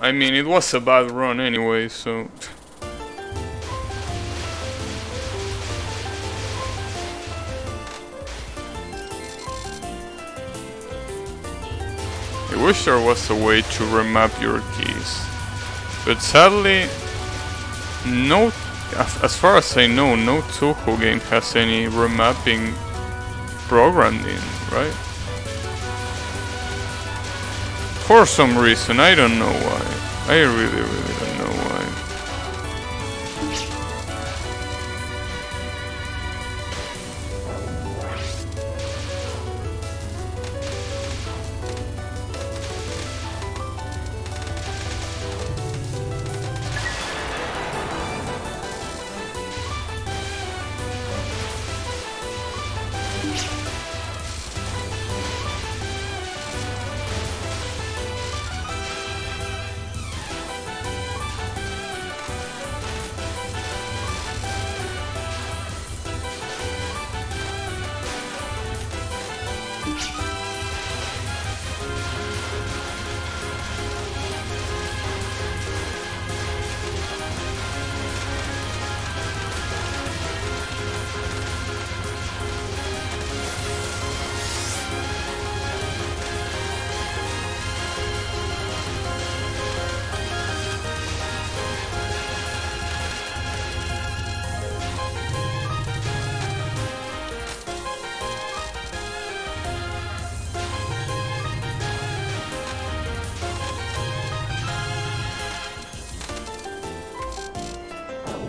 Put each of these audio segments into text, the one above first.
I mean, it was a bad run anyway, so... I wish there was a way to remap your keys. But sadly, no, as far as I know, no Touhou game has any remapping programmed in, right? For some reason, I don't know why. I really don't know why.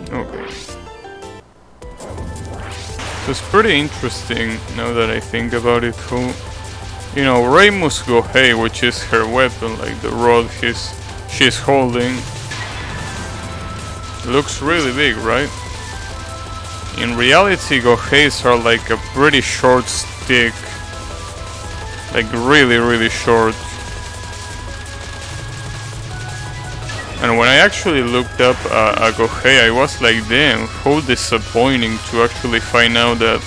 Okay. So it's pretty interesting now that I think about it. Who, you know, Reimu's Gohei, which is her weapon, like the rod she's holding, looks really big, right? In reality, Goheis are like a pretty short stick, like really short. And when I actually looked up a Gohei, I was like, damn, how disappointing to actually find out that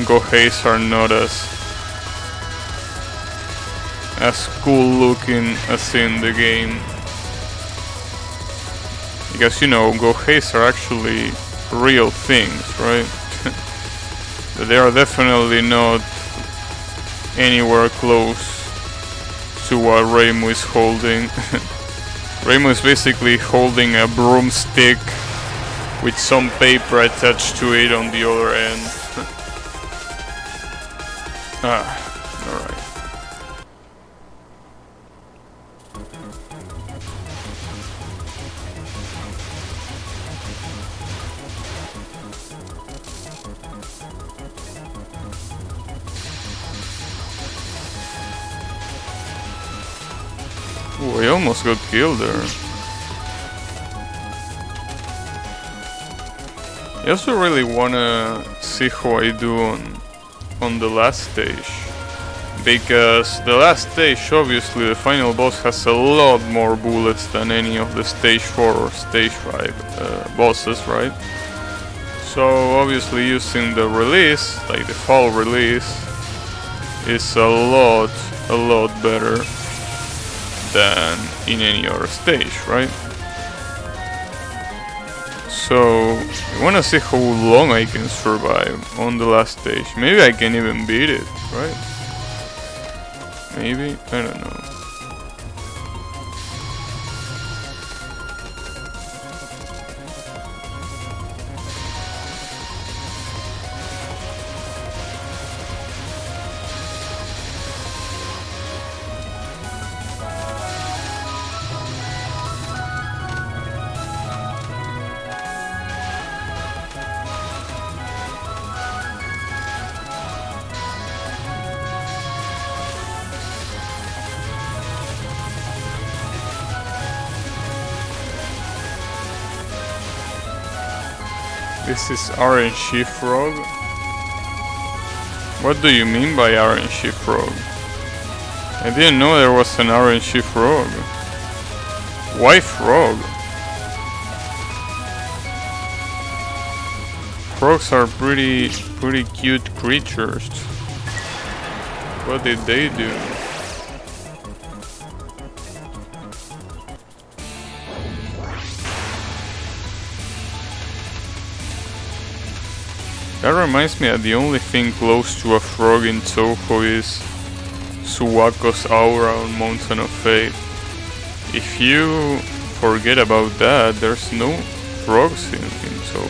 Goheis are not as cool looking as in the game. Because, you know, Goheis are actually real things, right? They are definitely not anywhere close to what Reimu is holding. Reimu is basically holding a broomstick with some paper attached to it on the other end. Alright. Ooh, I almost got killed there. I also really wanna see how I do on the last stage. Because the last stage, obviously, the final boss has a lot more bullets than any of the stage 4 or stage 5 bosses, right? So obviously using the release, like the fall release, is a lot better than in any other stage, right? So I wanna see how long I can survive on the last stage. Maybe I can even beat it, right? Maybe? I don't know. This is RNG frog? What do you mean by RNG frog? I didn't know there was an RNG frog. Why frog? Frogs are pretty cute creatures. What did they do? That reminds me that the only thing close to a frog in Touhou is Suwako's aura on Mountain of Fate. If you forget about that, there's no frogs in Touhou.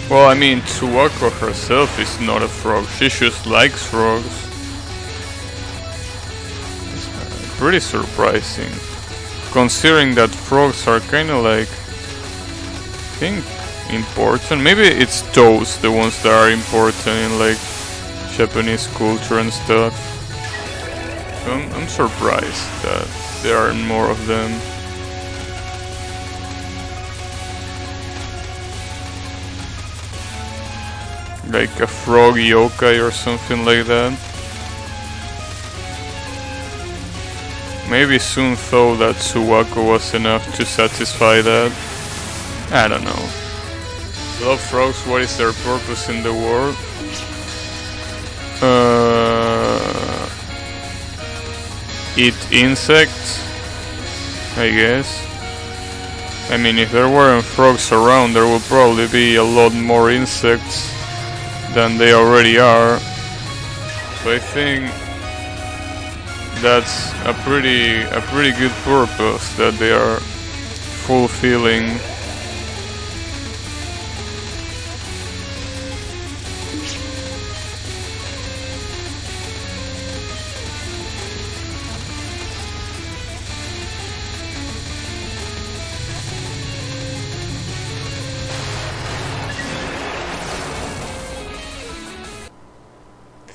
Well, I mean, Suwako herself is not a frog, she just likes frogs. It's pretty surprising, considering that frogs are kinda like, I think, important. Maybe it's toads, the ones that are important in like Japanese culture and stuff. So I'm surprised that there aren't more of them. Like a frog yokai or something like that. Maybe Sun thought that Suwako was enough to satisfy that. I don't know. Love frogs, what is their purpose in the world? Eat insects, I guess. I mean, if there weren't frogs around, there would probably be a lot more insects than they already are. So I think that's a pretty good purpose that they are fulfilling.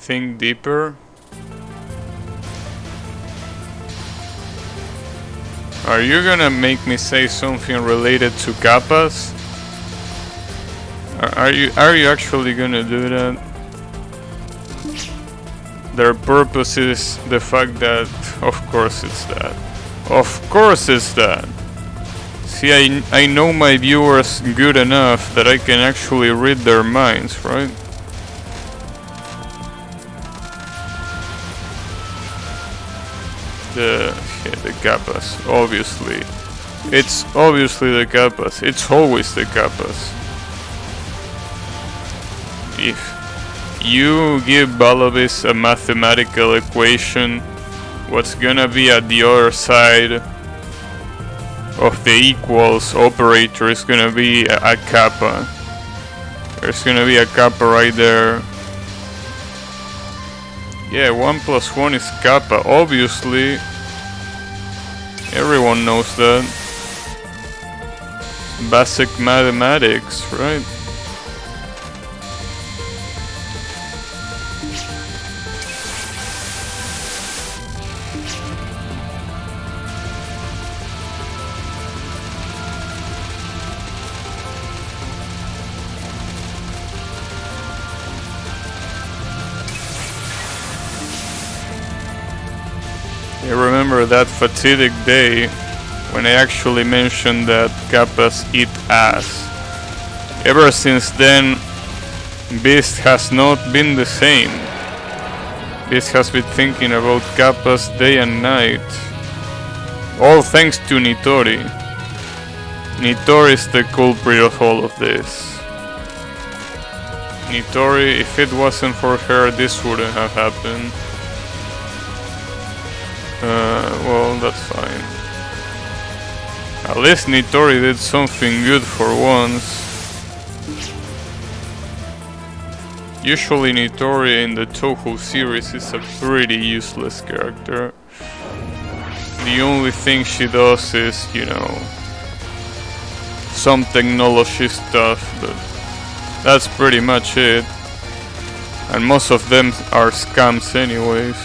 Think deeper. Are you gonna make me say something related to kappas? Are you actually gonna do that? Their purpose is the fact that, of course it's that. Of course it's that. See, I know my viewers good enough that I can actually read their minds, right? The kappas, obviously. It's obviously the kappas. It's always the kappas. If you give Balabis a mathematical equation, what's gonna be at the other side of the equals operator is gonna be a kappa. There's gonna be a kappa right there. Yeah, 1 plus 1 is kappa, obviously. Everyone knows that. Basic mathematics, right? I remember that fatidic day when I actually mentioned that kappas eat ass. Ever since then, Beast has not been the same. Beast has been thinking about kappas day and night. All thanks to Nitori. Nitori is the culprit of all of this. Nitori, if it wasn't for her, this wouldn't have happened. Well, that's fine. At least Nitori did something good for once. Usually Nitori in the Touhou series is a pretty useless character. The only thing she does is, you know, some technology stuff, but that's pretty much it. And most of them are scams anyways.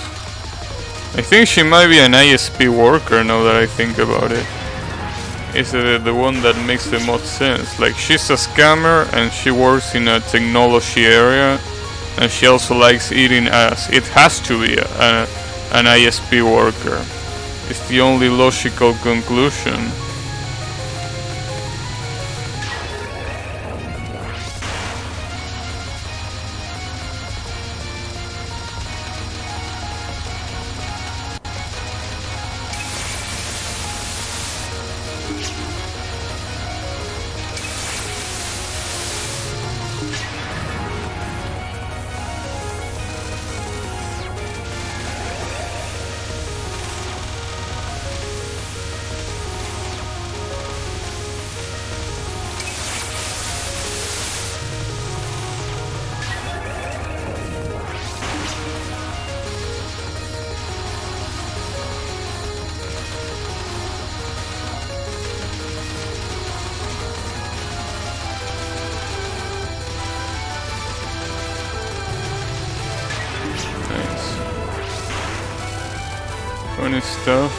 I think she might be an ISP worker now that I think about it. Is the one that makes the most sense. Like, she's a scammer and she works in a technology area and she also likes eating ass. It has to be an ISP worker. It's the only logical conclusion. funny stuff.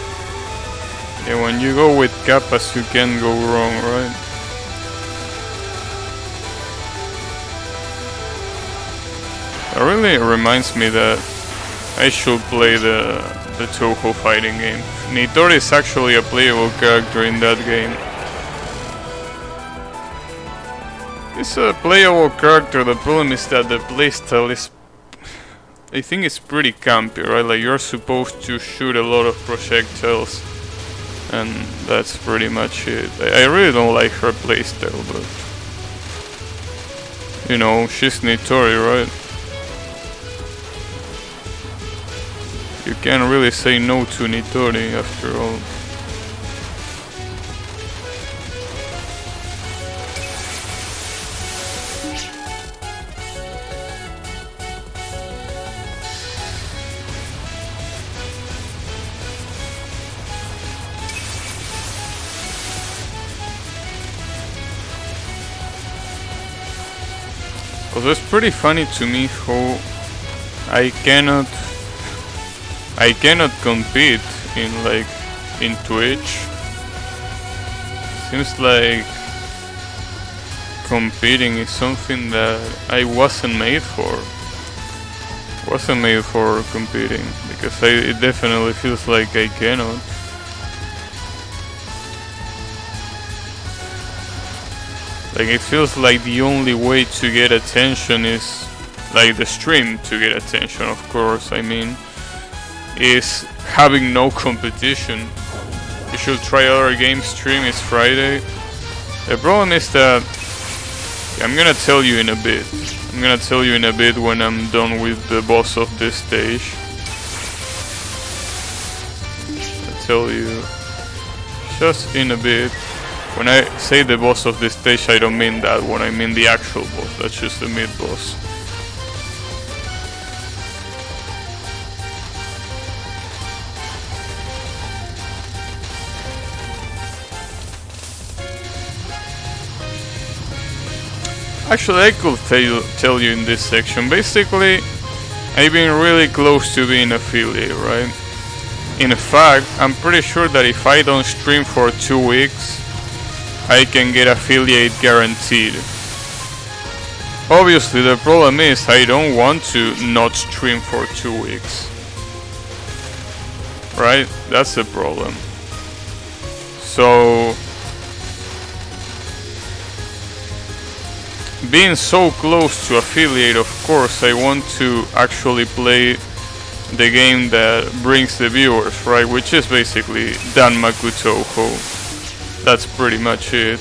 Yeah, when you go with Kappas you can go wrong, right? It really reminds me that I should play the Touhou fighting game. Nitori is actually a playable character in that game. It's a playable character, the problem is that the playstyle is... I think it's pretty campy, right? Like you're supposed to shoot a lot of projectiles and that's pretty much it. I really don't like her playstyle, but... You know, she's Nitori, right? You can't really say no to Nitori after all. Because it's pretty funny to me how I cannot compete in Twitch. Seems like competing is something that I wasn't made for. Wasn't made for competing because it definitely feels like I cannot. Like it feels like the only way to get attention is like the stream to get attention, of course, I mean, is having no competition. You should try other games. Stream is Friday. The problem is that I'm gonna tell you in a bit. I'm gonna tell you in a bit when I'm done with the boss of this stage. I'll tell you just in a bit. When I say the boss of this stage, I don't mean that one. I mean the actual boss. That's just the mid-boss. Actually, I could tell you in this section. Basically, I've been really close to being affiliate, right? In fact, I'm pretty sure that if I don't stream for 2 weeks, I can get affiliate guaranteed. Obviously, the problem is I don't want to not stream for 2 weeks. Right? That's the problem. So... being so close to affiliate, of course, I want to actually play the game that brings the viewers, right? Which is basically Danmaku Touhou. That's pretty much it.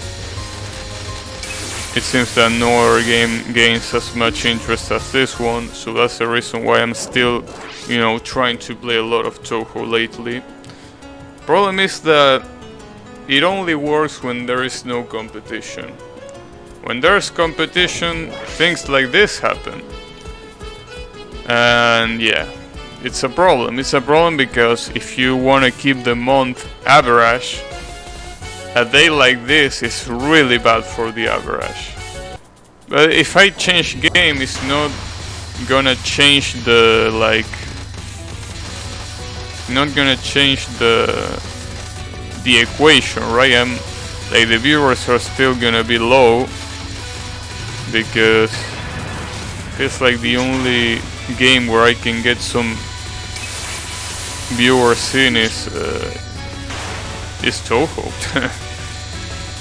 It seems that no other game gains as much interest as this one, so that's the reason why I'm still, you know, trying to play a lot of Touhou lately. Problem is that it only works when there is no competition. When there's competition, things like this happen. And yeah, it's a problem. It's a problem because if you want to keep the month average, a day like this is really bad for the average. But if I change game, it's not gonna change the, like, not gonna change the equation, right? Like, the viewers are still gonna be low because it's like the only game where I can get some viewers in is Touhou.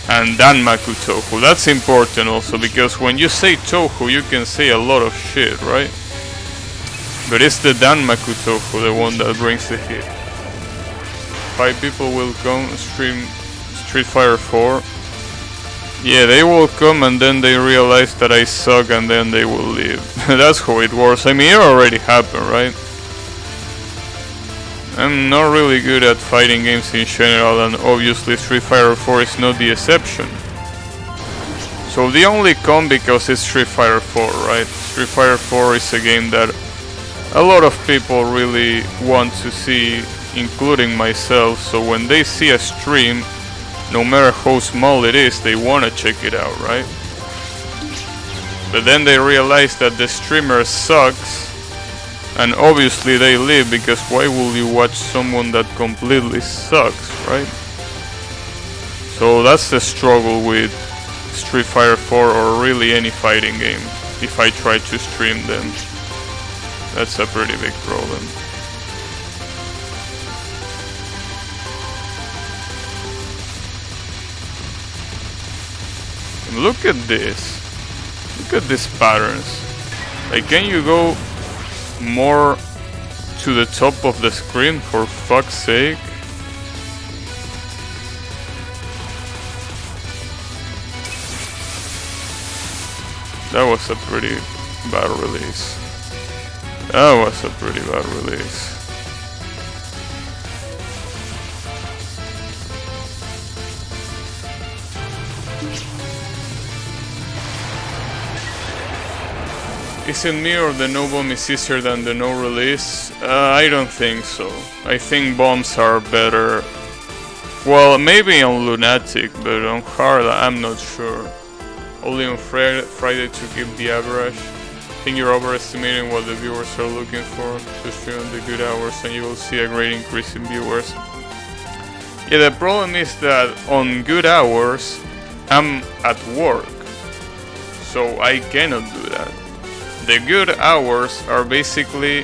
And Danmaku Touhou. That's important also, because when you say Touhou you can say a lot of shit, right? But it's the Danmaku Touhou, the one that brings the hit. 5 people will come stream Street Fighter 4. Yeah, they will come and then they realize that I suck and then they will leave. That's how it works. I mean, it already happened, right? I'm not really good at fighting games in general, and obviously Street Fighter 4 is not the exception. So they only come because it's Street Fighter 4, right? Street Fighter 4 is a game that a lot of people really want to see, including myself, so when they see a stream, no matter how small it is, they want to check it out, right? But then they realize that the streamer sucks, And obviously they live, because why will you watch someone that completely sucks, right? So that's the struggle with Street Fighter 4 or really any fighting game. If I try to stream them, that's a pretty big problem. Look at this. Look at these patterns. Like, can you go more to the top of the screen, for fuck's sake? That was a pretty bad release. That was a pretty bad release. Is it me or the no bomb is easier than the no release? I don't think so. I think bombs are better. Well, maybe on Lunatic, but on hard I'm not sure. Only on Friday to keep the average. I think you're overestimating what the viewers are looking for. Just stream on the good hours and you will see a great increase in viewers. Yeah, the problem is that on good hours I'm at work, so I cannot do that. The good hours are basically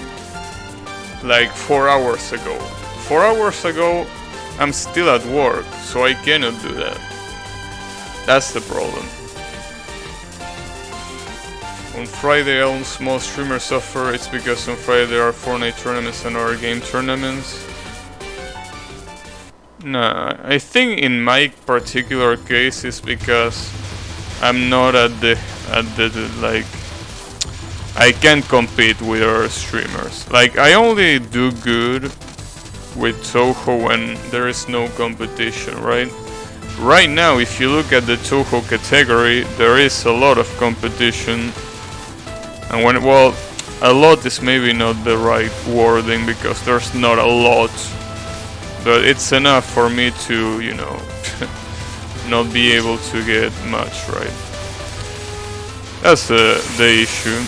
like 4 hours ago. 4 hours ago, I'm still at work, so I cannot do that. That's the problem. On Friday, all small streamers suffer. It's because on Friday there are Fortnite tournaments and other game tournaments. Nah, I think in my particular case it's because I'm not at the like, I can't compete with other streamers. Like, I only do good with Touhou when there is no competition, right? Right now, if you look at the Touhou category, there is a lot of competition. And when, well, a lot is maybe not the right wording, because there's not a lot. But it's enough for me to, you know, not be able to get much, right? That's the issue.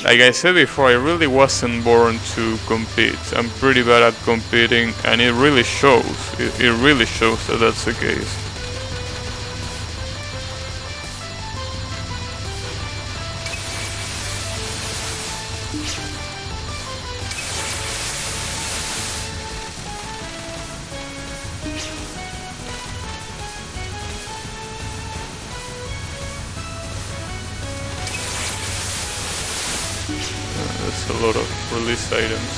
Like I said before, I really wasn't born to compete. I'm pretty bad at competing, and it really shows. It really shows that that's the case. That's a lot of release items.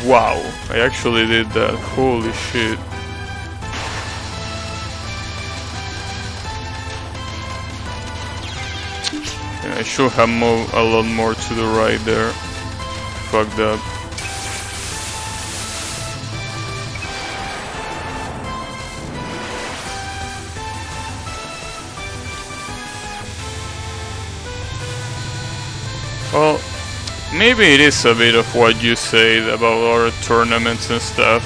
Wow, I actually did that. Holy shit. Yeah, I should have moved a lot more to the right there. Fucked up. Well, maybe it is a bit of what you said about our tournaments and stuff.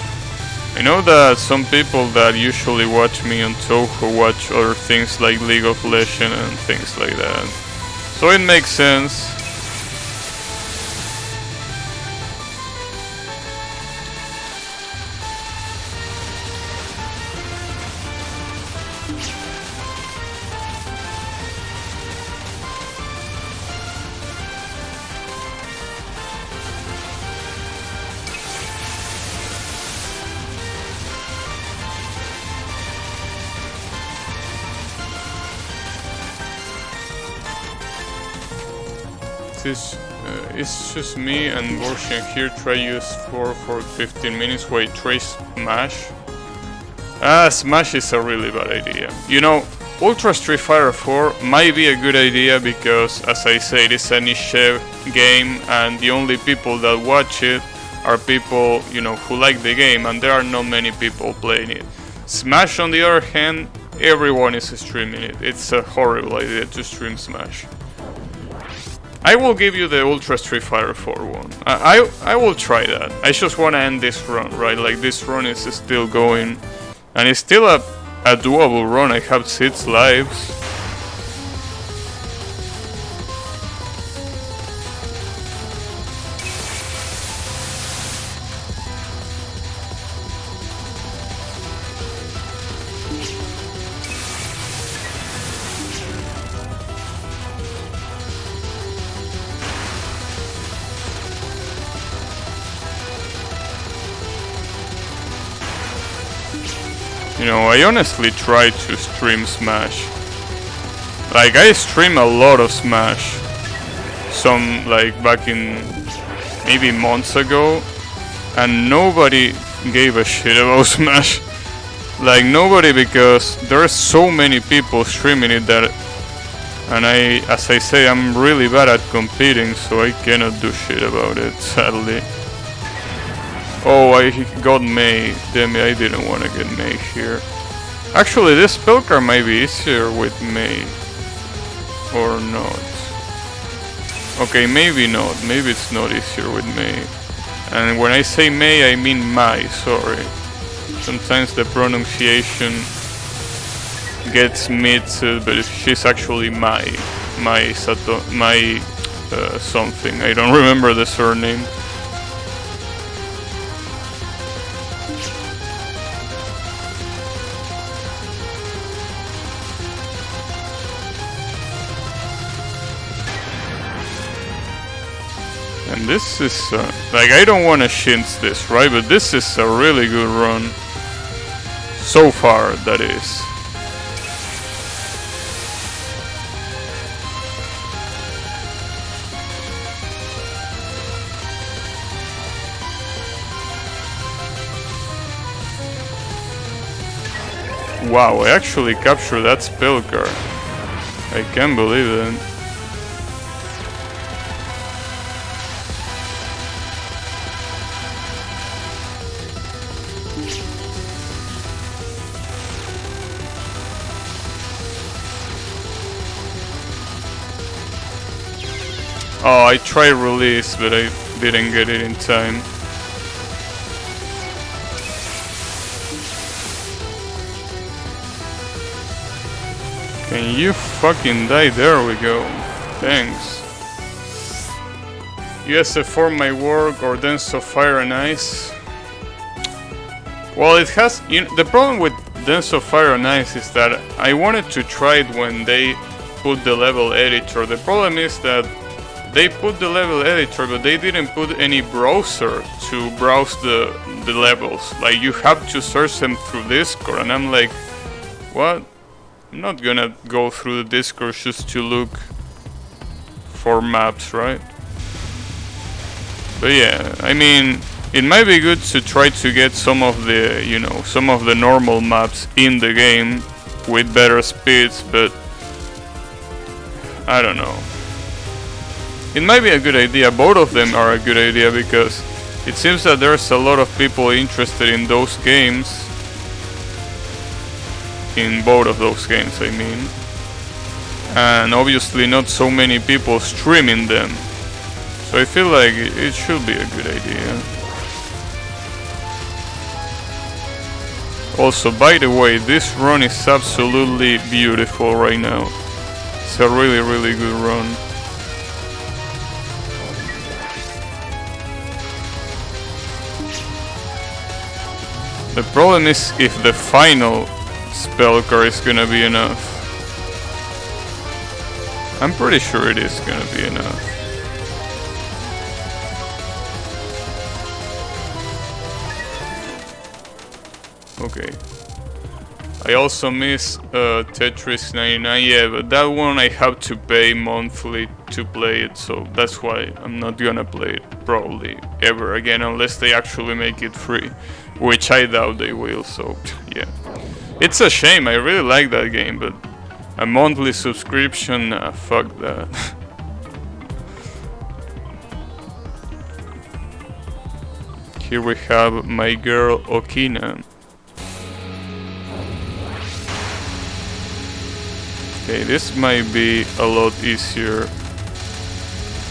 I know that some people that usually watch me on Touhou watch other things like League of Legends and things like that. So it makes sense. It's just me and Borsian here. Try use 4 for 15 minutes. Wait, try Smash? Smash is a really bad idea. You know, Ultra Street Fighter 4 might be a good idea because, as I said, it's a niche game and the only people that watch it are people, you know, who like the game, and there are not many people playing it. Smash, on the other hand, everyone is streaming it. It's a horrible idea to stream Smash. I will give you the Ultra Street Fighter 4 one. I will try that. I just want to end this run, right? Like, this run is still going, and it's still a a doable run. I have 6 lives. You know, I honestly try to stream Smash. Like, I stream a lot of Smash. Some, like, back in maybe months ago. And nobody gave a shit about Smash. Like, nobody, because there's so many people streaming it that... And as I say, I'm really bad at competing, so I cannot do shit about it, sadly. Oh, I got May. Damn it, I didn't want to get May here. Actually, this spell card might be easier with May. Or not. Okay, maybe not. Maybe it's not easier with May. And when I say May, I mean Mai, sorry. Sometimes the pronunciation gets mixed, but she's actually Mai. Mai Sato... Mai... something. I don't remember the surname. And this is, like, I don't want to shints this, right? But this is a really good run. So far, that is. Wow, I actually captured that spell card. I can't believe it. Oh, I tried release, but I didn't get it in time. Can you fucking die? There we go. Thanks. USF for my work or Dance of Fire and Ice. Well, it has... You know, the problem with Dance of Fire and Ice is that I wanted to try it when they put the level editor. The problem is that they put the level editor, but they didn't put any browser to browse the levels. Like, you have to search them through Discord, and I'm like, what? I'm not gonna go through the Discord just to look for maps, right? But yeah, I mean, it might be good to try to get some of the, you know, some of the normal maps in the game with better speeds, but I don't know. It might be a good idea. Both of them are a good idea because it seems that there's a lot of people interested in those games. In both of those games, I mean. And obviously not so many people streaming them. So I feel like it should be a good idea. Also, by the way, this run is absolutely beautiful right now. It's a really, really good run. The problem is if the final spell card is gonna be enough. I'm pretty sure it is gonna be enough. Okay. I also miss Tetris 99, yeah, but that one I have to pay monthly to play it, so that's why I'm not gonna play it probably ever again unless they actually make it free. Which I doubt they will, so yeah. It's a shame, I really like that game, but a monthly subscription, fuck that. Here we have my girl Okina. Okay, this might be a lot easier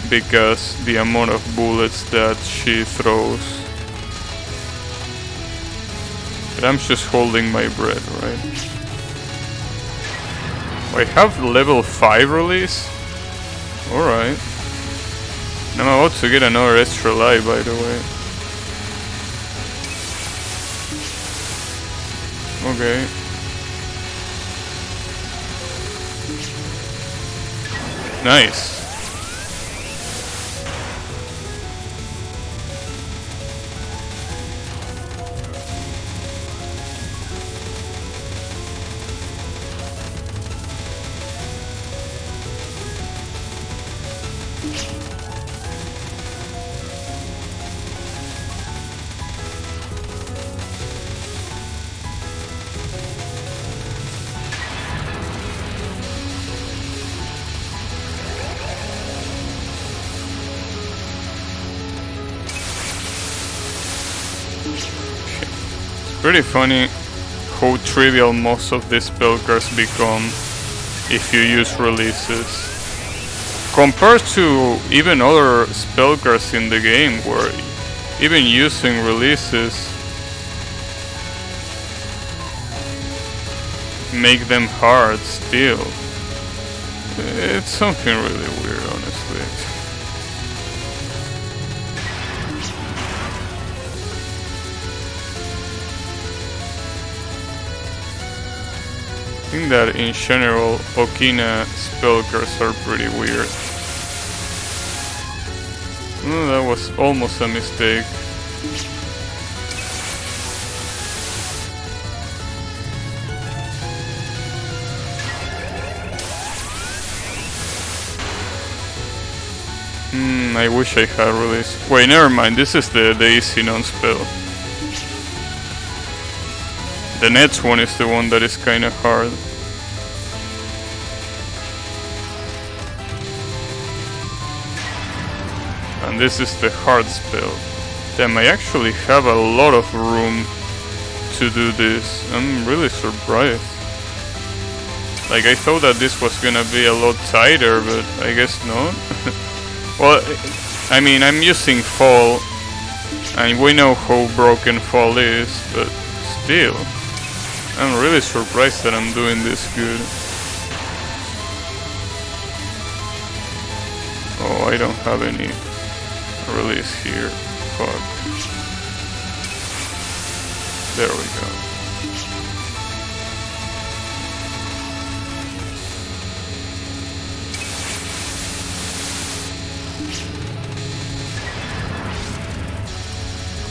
because the amount of bullets that she throws. But I'm just holding my breath, right? I have level 5 release? Alright. I'm about to get another extra life, by the way. Okay. Nice. Pretty funny how trivial most of these spell cards become if you use releases. Compared to even other spell cards in the game where even using releases make them hard still. It's something really weird, honestly. I think that in general, Okina spell cards are pretty weird. Oh, that was almost a mistake. I wish I had released. Wait, never mind. This is the easy non-spell. The next one is the one that is kinda hard. And this is the hard spell. Damn, I actually have a lot of room to do this. I'm really surprised. Like, I thought that this was gonna be a lot tighter, but I guess not. Well, I mean, I'm using Fall, and we know how broken Fall is, but still. I'm really surprised that I'm doing this good. Oh, I don't have any release here. Fuck. There we go.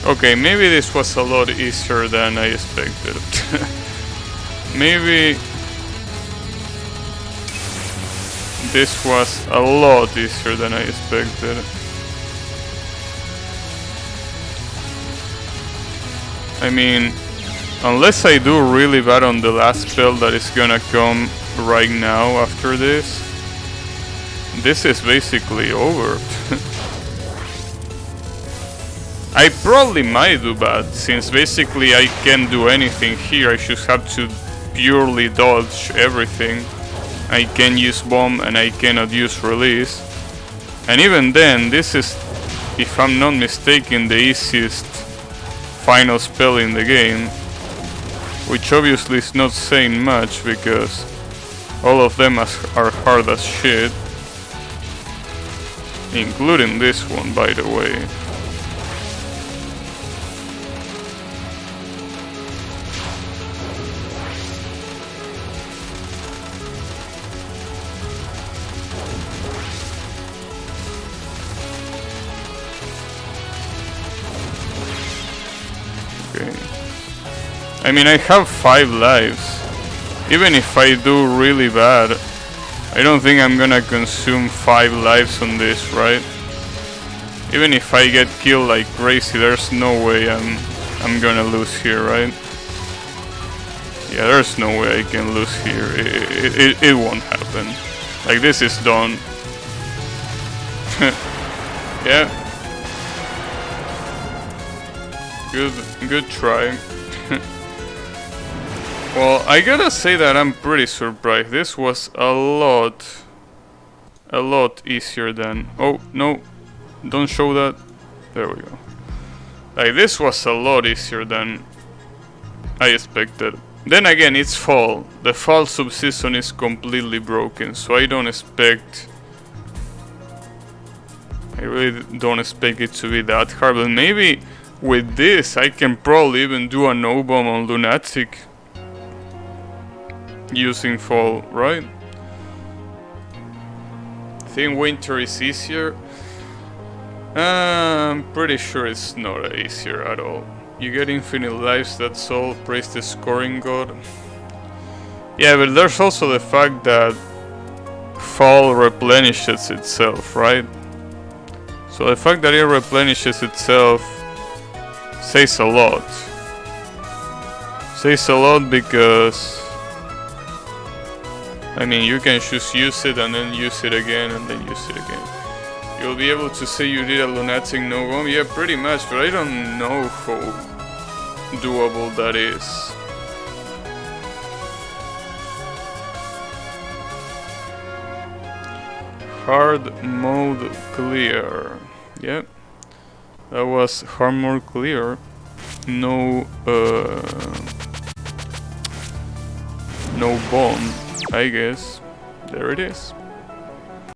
Okay, maybe this was a lot easier than I expected. Maybe this was a lot easier than I expected. I mean, unless I do really bad on the last spell that is gonna come right now after this, this is basically over. I probably might do bad, since basically I can't do anything here. I should have to purely dodge everything. I can use bomb and I cannot use release. And even then, this is, if I'm not mistaken, the easiest final spell in the game. Which obviously is not saying much, because all of them are hard as shit. Including this one, by the way. I mean, I have 5 lives. Even if I do really bad, I don't think I'm gonna consume 5 lives on this, right? Even if I get killed like crazy, there's no way I'm gonna lose here, right? Yeah, there's no way I can lose here. It won't happen. Like, this is done. Yeah. Good try. Well, I gotta say that I'm pretty surprised. This was a lot easier than... Oh, no. Don't show that. There we go. Like, this was a lot easier than I expected. Then again, it's fall. The fall subseason is completely broken, so I really don't expect it to be that hard. But maybe with this, I can probably even do a no bomb on Lunatic using fall, right? I think winter is easier. I'm pretty sure it's not easier at all. You get infinite lives, that's all. Praise the scoring god. Yeah, but there's also the fact that fall replenishes itself, right? So the fact that it replenishes itself says a lot. Says a lot because I mean, you can just use it and then use it again and then use it again. You'll be able to say you did a Lunatic no bomb? Yeah, pretty much, but I don't know how doable that is. Hard mode clear. Yep. That was hard mode clear. No bomb, I guess. There it is.